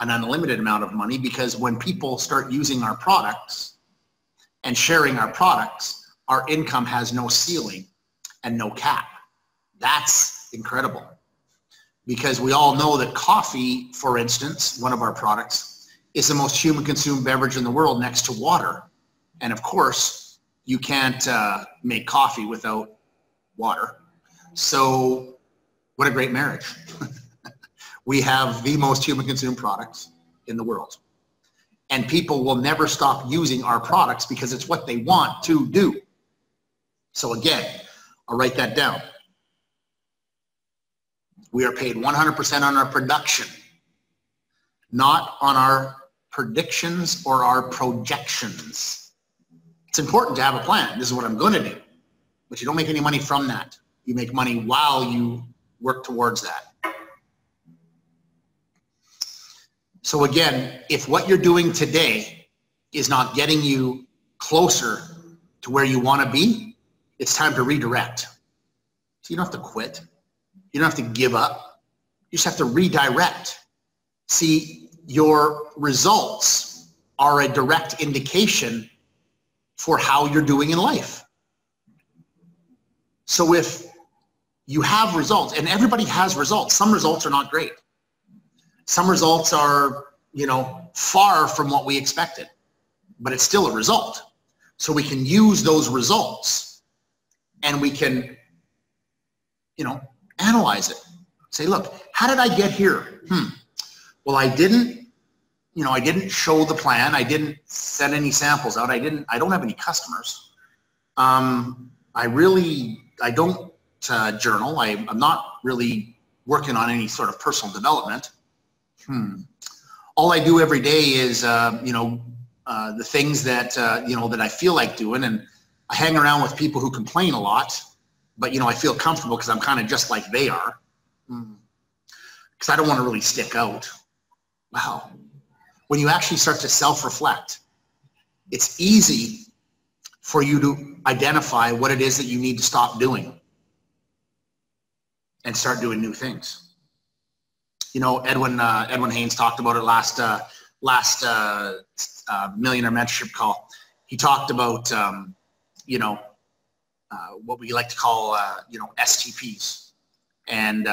An unlimited amount of money, because when people start using our products and sharing our products, our income has no ceiling and no cap. That's incredible, because we all know that coffee, for instance, one of our products, is the most human consumed beverage in the world next to water. And of course, you can't make coffee without water. So what a great marriage. We have the most human consumed products in the world. And people will never stop using our products because it's what they want to do. So again, I'll write that down. We are paid 100% on our production, not on our predictions or our projections. It's important to have a plan. This is what I'm going to do. But you don't make any money from that. You make money while you work towards that. So again, if what you're doing today is not getting you closer to where you want to be, it's time to redirect. So you don't have to quit. You don't have to give up. You just have to redirect. See, your results are a direct indication for how you're doing in life. So if you have results, and everybody has results, some results are not great. Some results are, far from what we expected, but it's still a result. So we can use those results and we can, analyze it. Say, look, how did I get here? Well, I didn't show the plan. I didn't send any samples out. I don't have any customers. I don't journal. I'm not really working on any sort of personal development. All I do every day is, the things that, that I feel like doing, and I hang around with people who complain a lot, but, I feel comfortable because I'm kind of just like they are, because I don't want to really stick out. Wow. When you actually start to self-reflect, it's easy for you to identify what it is that you need to stop doing and start doing new things. Edwin Haynes talked about it last Millionaire Mentorship call. He talked about, what we like to call, STPs. And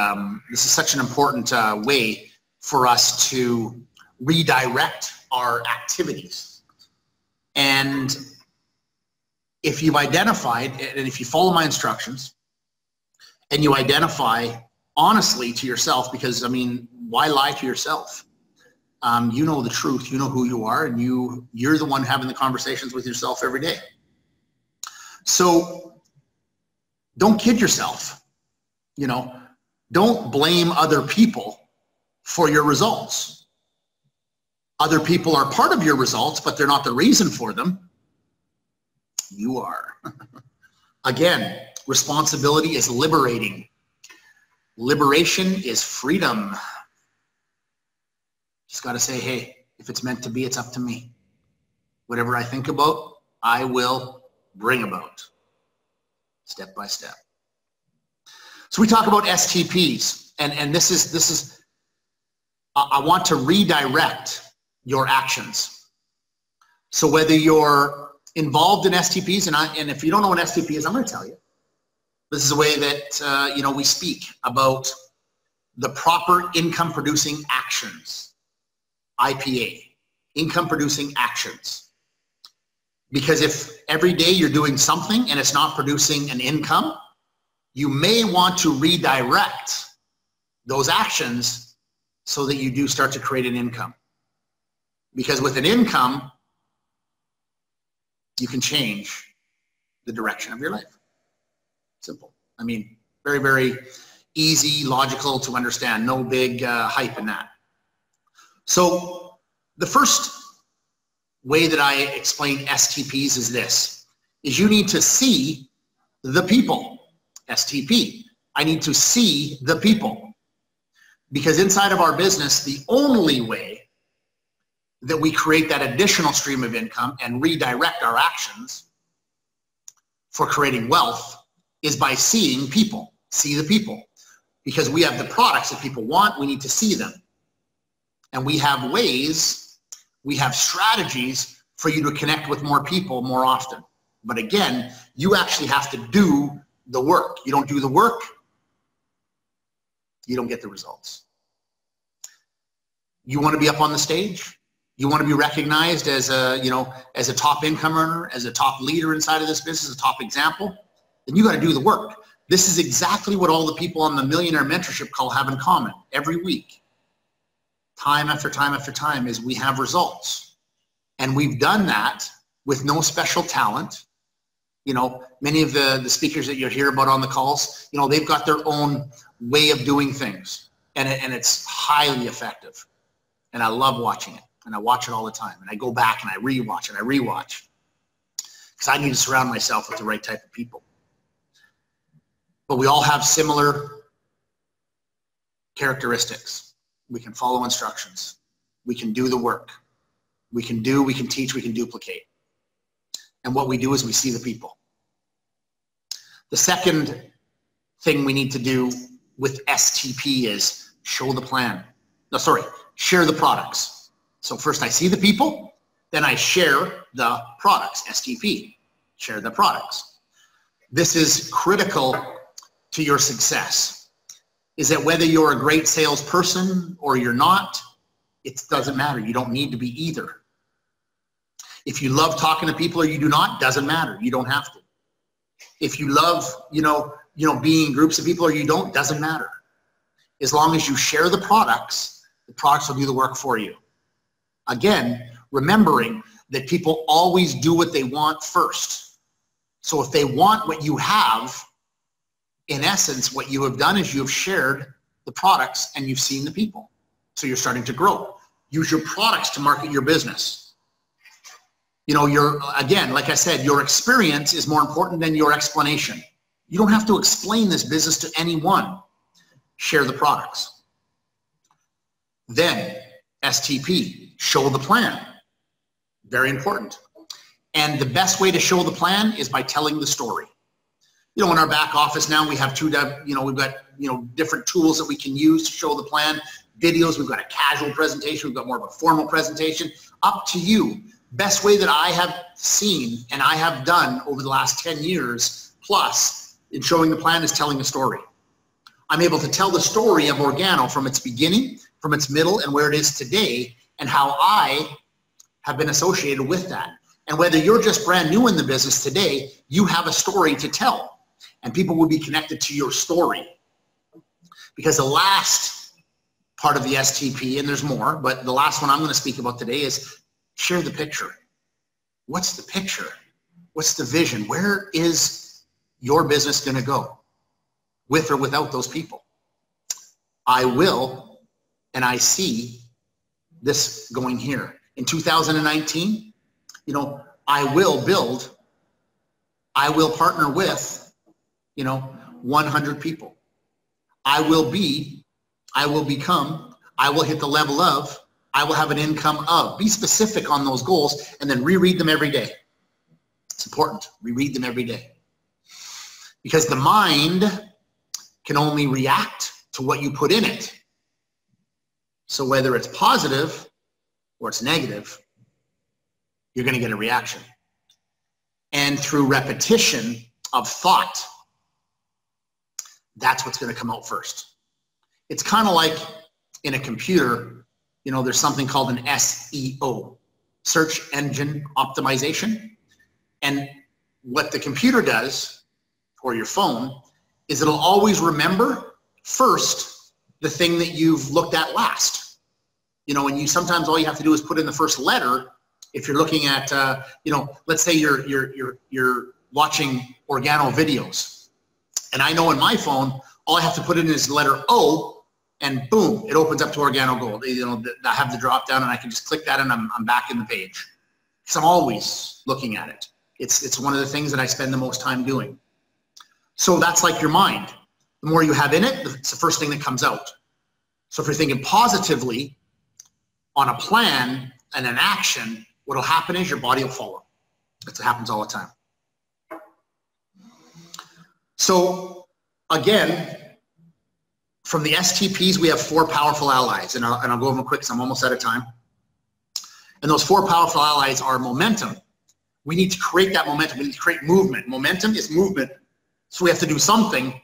this is such an important way for us to redirect our activities. And if you've identified, and if you follow my instructions, and you identify honestly to yourself, because, why lie to yourself? You know the truth, you know who you are, and you're the one having the conversations with yourself every day. So don't kid yourself. Don't blame other people for your results. Other people are part of your results, but they're not the reason for them. You are. Again, responsibility is liberating. Liberation is freedom. Just got to say, hey, if it's meant to be, it's up to me. Whatever I think about, I will bring about, step by step. So we talk about STPs, and this is I want to redirect your actions. So whether you're involved in STPs, and if you don't know what STP is, I'm going to tell you. This is a way that we speak about the proper income producing actions. IPA, income producing actions. Because if every day you're doing something and it's not producing an income, you may want to redirect those actions so that you do start to create an income. Because with an income, you can change the direction of your life. Simple. Very, very easy, logical to understand. No big hype in that. So the first way that I explain STPs is this, is you need to see the people. STP. I need to see the people. Because inside of our business, the only way that we create that additional stream of income and redirect our actions for creating wealth is by seeing people. See the people. Because we have the products that people want, we need to see them. And we have ways, we have strategies for you to connect with more people more often. But again, you actually have to do the work. You don't do the work, you don't get the results. You want to be up on the stage? You want to be recognized as a, as a top income earner, as a top leader inside of this business, a top example? Then you got to do the work. This is exactly what all the people on the Millionaire Mentorship call have in common every week. Time after time after time is we have results. And we've done that with no special talent. Many of the speakers that you hear about on the calls, they've got their own way of doing things. And it's highly effective. And I love watching it. And I watch it all the time. And I go back and I rewatch and I rewatch. Because I need to surround myself with the right type of people. But we all have similar characteristics. We can follow instructions. We can do the work. We can teach, we can duplicate. And what we do is we see the people. The second thing we need to do with STP is show the plan. Share the products. So first I see the people, Then I share the products, STP, share the products. This is critical to your success. Is that whether you're a great salesperson or you're not, it doesn't matter. You don't need to be either. If you love talking to people or you do not, doesn't matter. You don't have to. If you love, being in groups of people or you don't, doesn't matter. As long as you share the products will do the work for you. Again, remembering that people always do what they want first. So if they want what you have, in essence, what you have done is you have shared the products and you've seen the people. So you're starting to grow. Use your products to market your business. Again, like I said, your experience is more important than your explanation. You don't have to explain this business to anyone. Share the products. Then, STP, show the plan. Very important. And the best way to show the plan is by telling the story. In our back office now, we have we've got, different tools that we can use to show the plan. Videos, we've got a casual presentation, we've got more of a formal presentation. Up to you. Best way that I have seen and I have done over the last 10 years plus in showing the plan is telling a story. I'm able to tell the story of Organo from its beginning, from its middle, and where it is today, and how I have been associated with that. And whether you're just brand new in the business today, you have a story to tell, and people will be connected to your story. Because the last part of the STP, and there's more, but the last one I'm going to speak about today is share the picture. What's the picture? What's the vision? Where is your business going to go? With or without those people? I will, and I see this going here. In 2019, I will build, I will partner with, 100 people. I will become, I will hit the level of, I will have an income of. Be specific on those goals and then reread them every day. It's important. Reread them every day. Because the mind can only react to what you put in it. So whether it's positive or it's negative, you're going to get a reaction. And through repetition of thought, that's what's going to come out first. It's kind of like in a computer, there's something called an SEO, search engine optimization. And what the computer does, or your phone, is it'll always remember first the thing that you've looked at last. And sometimes all you have to do is put in the first letter. If you're looking at, let's say you're watching Organo videos, and I know in my phone, all I have to put in is the letter O, and boom, it opens up to Organo Gold. I have the drop down and I can just click that and I'm back in the page. Because I'm always looking at it. It's one of the things that I spend the most time doing. So that's like your mind. The more you have in it, it's the first thing that comes out. So if you're thinking positively on a plan and an action, what will happen is your body will follow. It happens all the time. So again, from the STPs, we have 4 powerful allies, and I'll go over them quick because I'm almost out of time. And those 4 powerful allies are momentum. We need to create that momentum. We need to create movement. Momentum is movement. So we have to do something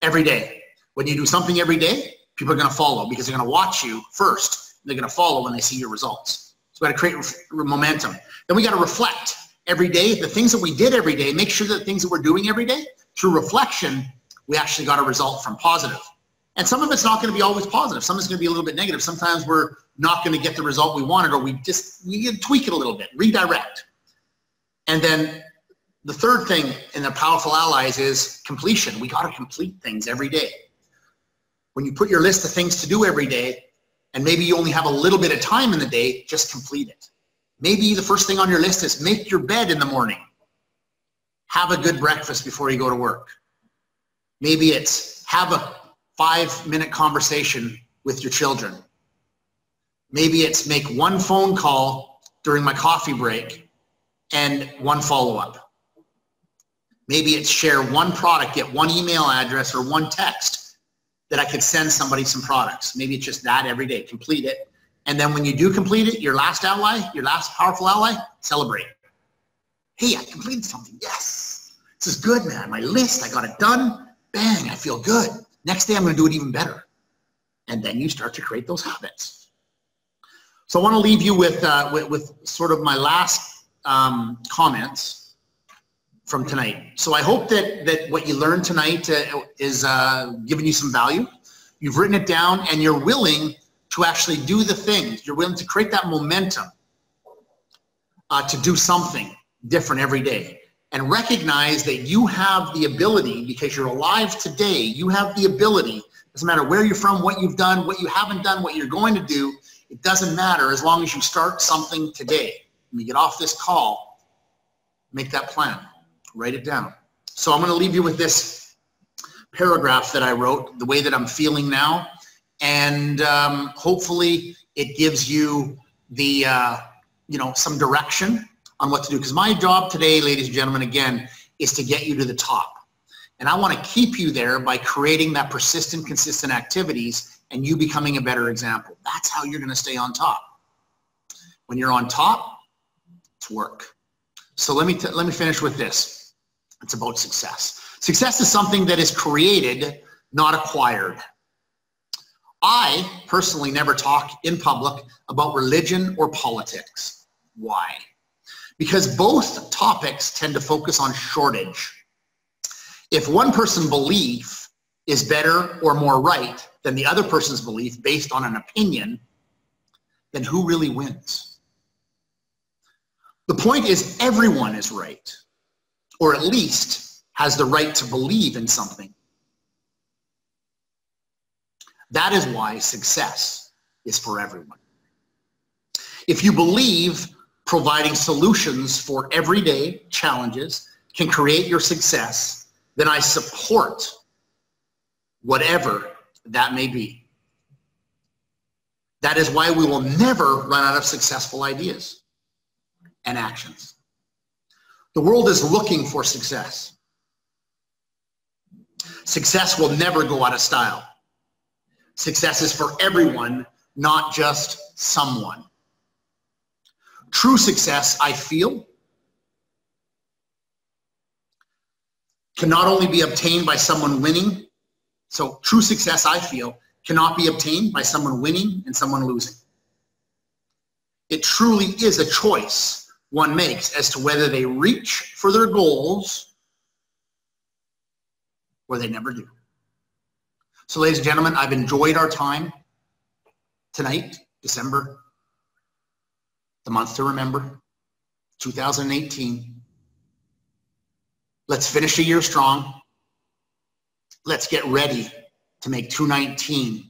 every day. When you do something every day, people are going to follow because they're going to watch you first. They're going to follow when they see your results. So we got to create momentum. Then we got to reflect every day. The things that we did every day, make sure that the things that we're doing every day, through reflection, we actually got a result from positive. And some of it's not going to be always positive. Some of it's going to be a little bit negative. Sometimes we're not going to get the result we wanted, or we tweak it a little bit, redirect. And then the third thing in the powerful allies is completion. We got to complete things every day. When you put your list of things to do every day, and maybe you only have a little bit of time in the day, just complete it. Maybe the first thing on your list is make your bed in the morning. Have a good breakfast before you go to work. Maybe it's have a 5-minute conversation with your children. Maybe it's make one phone call during my coffee break and one follow-up. Maybe it's share one product, get one email address or one text that I could send somebody some products. Maybe it's just that every day. Complete it. And then when you do complete it, your last ally, your last powerful ally, celebrate. Hey, I completed something. Yes. This is good, man. My list, I got it done. Bang, I feel good. Next day, I'm going to do it even better. And then you start to create those habits. So I want to leave you with sort of my last comments from tonight. So I hope that what you learned tonight is giving you some value. You've written it down and you're willing to actually do the things. You're willing to create that momentum to do something different every day. And recognize that you have the ability, because you're alive today, you have the ability, doesn't matter where you're from, what you've done, what you haven't done, what you're going to do, it doesn't matter as long as you start something today. When you get off this call, make that plan, write it down. So I'm going to leave you with this paragraph that I wrote, the way that I'm feeling now, and hopefully it gives you the, some direction on what to do. Because my job today, ladies and gentlemen, again, is to get you to the top. And I want to keep you there by creating that persistent, consistent activities and you becoming a better example. That's how you're going to stay on top. When you're on top, it's work. So let me finish with this. It's about success. Success is something that is created, not acquired. I personally never talk in public about religion or politics. Why? Because both topics tend to focus on shortage. If one person's belief is better or more right than the other person's belief based on an opinion, then who really wins? The point is everyone is right, or at least has the right to believe in something. That is why success is for everyone. If you believe providing solutions for everyday challenges can create your success, then I support whatever that may be. That is why we will never run out of successful ideas and actions. The world is looking for success. Success will never go out of style. Success is for everyone, not just someone. True success, I feel, can not only be obtained by someone winning. So true success, I feel, cannot be obtained by someone winning and someone losing. It truly is a choice one makes as to whether they reach for their goals or they never do. So ladies and gentlemen, I've enjoyed our time tonight, December, the month to remember, 2018. Let's finish the year strong. Let's get ready to make 2019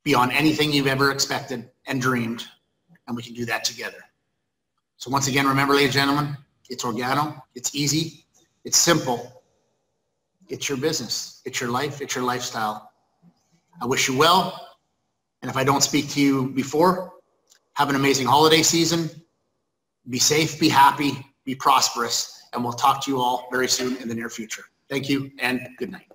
beyond anything you've ever expected and dreamed, and we can do that together. So once again, remember, ladies and gentlemen, it's organo, it's easy, it's simple. It's your business, it's your life, it's your lifestyle. I wish you well, and if I don't speak to you before, have an amazing holiday season. Be safe, be happy, be prosperous, and we'll talk to you all very soon in the near future. Thank you, and good night.